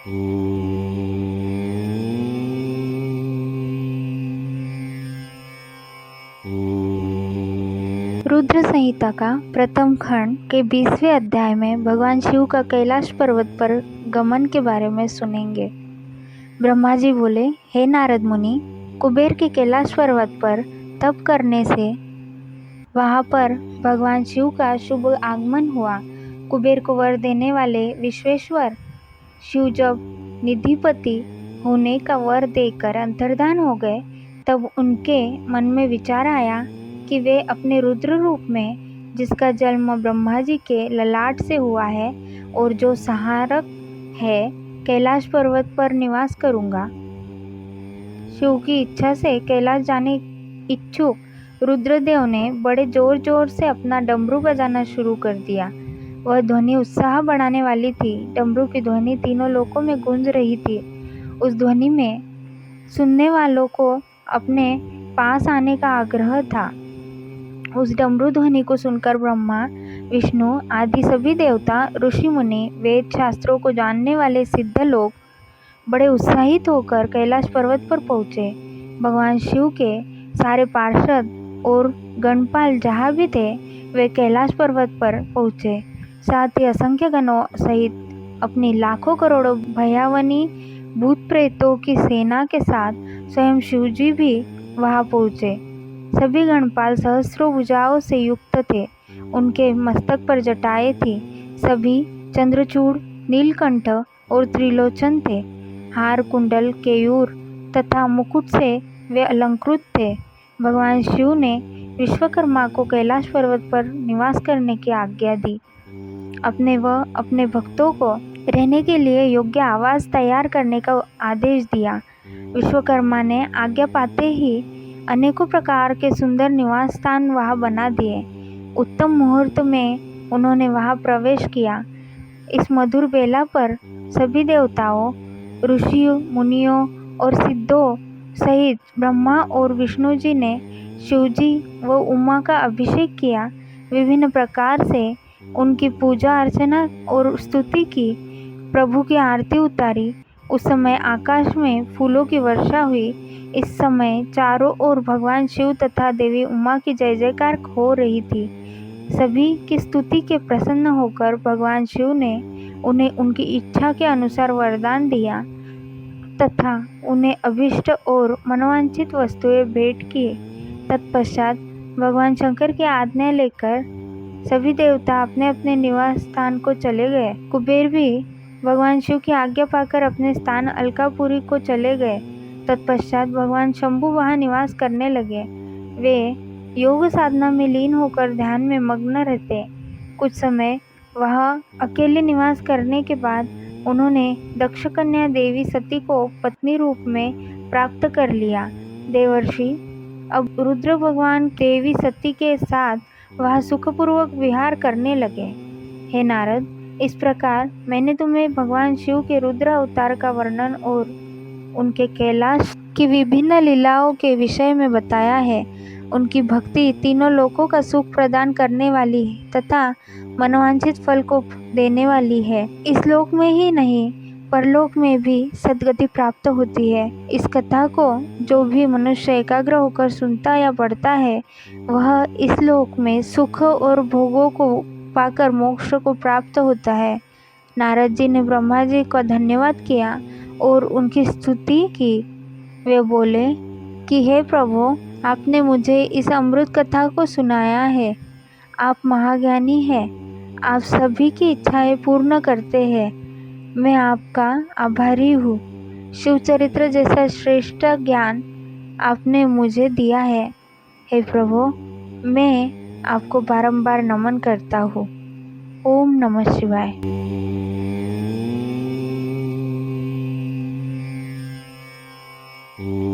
रुद्र संहिता का प्रथम खंड के 20वें अध्याय में भगवान शिव का कैलाश पर्वत पर गमन के बारे में सुनेंगे। ब्रह्मा जी बोले, हे नारद मुनि, कुबेर के कैलाश पर्वत पर तप करने से वहां पर भगवान शिव का शुभ आगमन हुआ। कुबेर को वर देने वाले विश्वेश्वर शिव जब निधिपति होने का वर देकर अंतर्धान हो गए, तब उनके मन में विचार आया कि वे अपने रुद्र रूप में, जिसका जन्म ब्रह्मा जी के ललाट से हुआ है और जो संहारक है, कैलाश पर्वत पर निवास करूंगा। शिव की इच्छा से कैलाश जाने इच्छुक रुद्रदेव ने बड़े जोर जोर से अपना डमरू बजाना शुरू कर दिया। वह ध्वनि उत्साह बढ़ाने वाली थी। डमरू की ध्वनि तीनों लोकों में गूंज रही थी। उस ध्वनि में सुनने वालों को अपने पास आने का आग्रह था। उस डमरू ध्वनि को सुनकर ब्रह्मा, विष्णु आदि सभी देवता, ऋषि मुनि, वेद शास्त्रों को जानने वाले सिद्ध लोग बड़े उत्साहित होकर कैलाश पर्वत पर पहुँचे। भगवान शिव के सारे पार्षद और गणपाल जहाँ भी थे, वे कैलाश पर्वत पर पहुँचे। साथ ही असंख्य गणों सहित अपनी लाखों करोड़ों भयावनी भूत प्रेतों की सेना के साथ स्वयं शिवजी भी वहां पहुँचे। सभी गणपाल सहस्रों भुजाओं से युक्त थे। उनके मस्तक पर जटाएं थी। सभी चंद्रचूड़, नीलकंठ और त्रिलोचन थे। हार, कुंडल, केयूर तथा मुकुट से वे अलंकृत थे। भगवान शिव ने विश्वकर्मा को कैलाश पर्वत पर निवास करने की आज्ञा दी। अपने भक्तों को रहने के लिए योग्य आवास तैयार करने का आदेश दिया। विश्वकर्मा ने आज्ञा पाते ही अनेकों प्रकार के सुंदर निवास स्थान वहां बना दिए। उत्तम मुहूर्त में उन्होंने वहां प्रवेश किया। इस मधुर बेला पर सभी देवताओं, ऋषियों, मुनियों और सिद्धों सहित ब्रह्मा और विष्णु जी ने शिवजी व उमा का अभिषेक किया। विभिन्न प्रकार से उनकी पूजा अर्चना और स्तुति की। प्रभु की आरती उतारी। उस समय आकाश में फूलों की वर्षा हुई। इस समय चारों ओर भगवान शिव तथा देवी उमा की जय जयकार हो रही थी। सभी की स्तुति के प्रसन्न होकर भगवान शिव ने उन्हें उनकी इच्छा के अनुसार वरदान दिया तथा उन्हें अभिष्ट और मनोवांछित वस्तुएं भेंट किए। तत्पश्चात भगवान शंकर की आज्ञा लेकर सभी देवता अपने अपने निवास स्थान को चले गए। कुबेर भी भगवान शिव की आज्ञा पाकर अपने स्थान अलकापुरी को चले गए। तत्पश्चात भगवान शंभु वहां निवास करने लगे। वे योग साधना में लीन होकर ध्यान में मग्न रहते। कुछ समय वहां अकेले निवास करने के बाद उन्होंने दक्ष कन्या देवी सती को पत्नी रूप में प्राप्त कर लिया। देवर्षि अब रुद्र भगवान देवी सती के साथ वह सुखपूर्वक विहार करने लगे। हे नारद, इस प्रकार मैंने तुम्हें भगवान शिव के रुद्र अवतार का वर्णन और उनके कैलाश की विभिन्न लीलाओं के विषय में बताया है। उनकी भक्ति तीनों लोकों का सुख प्रदान करने वाली है तथा मनोवांछित फल को देने वाली है। इस लोक में ही नहीं, परलोक में भी सद्गति प्राप्त होती है। इस कथा को जो भी मनुष्य एकाग्र होकर सुनता या पढ़ता है, वह इस लोक में सुख और भोगों को पाकर मोक्ष को प्राप्त होता है। नारद जी ने ब्रह्मा जी का धन्यवाद किया और उनकी स्तुति की। वे बोले कि हे प्रभु, आपने मुझे इस अमृत कथा को सुनाया है। आप महाज्ञानी हैं। आप सभी की इच्छाएं पूर्ण करते हैं। मैं आपका आभारी हूँ। शिव चरित्र जैसा श्रेष्ठ ज्ञान आपने मुझे दिया है। हे प्रभु, मैं आपको बारंबार नमन करता हूँ। ओम नमः शिवाय। Om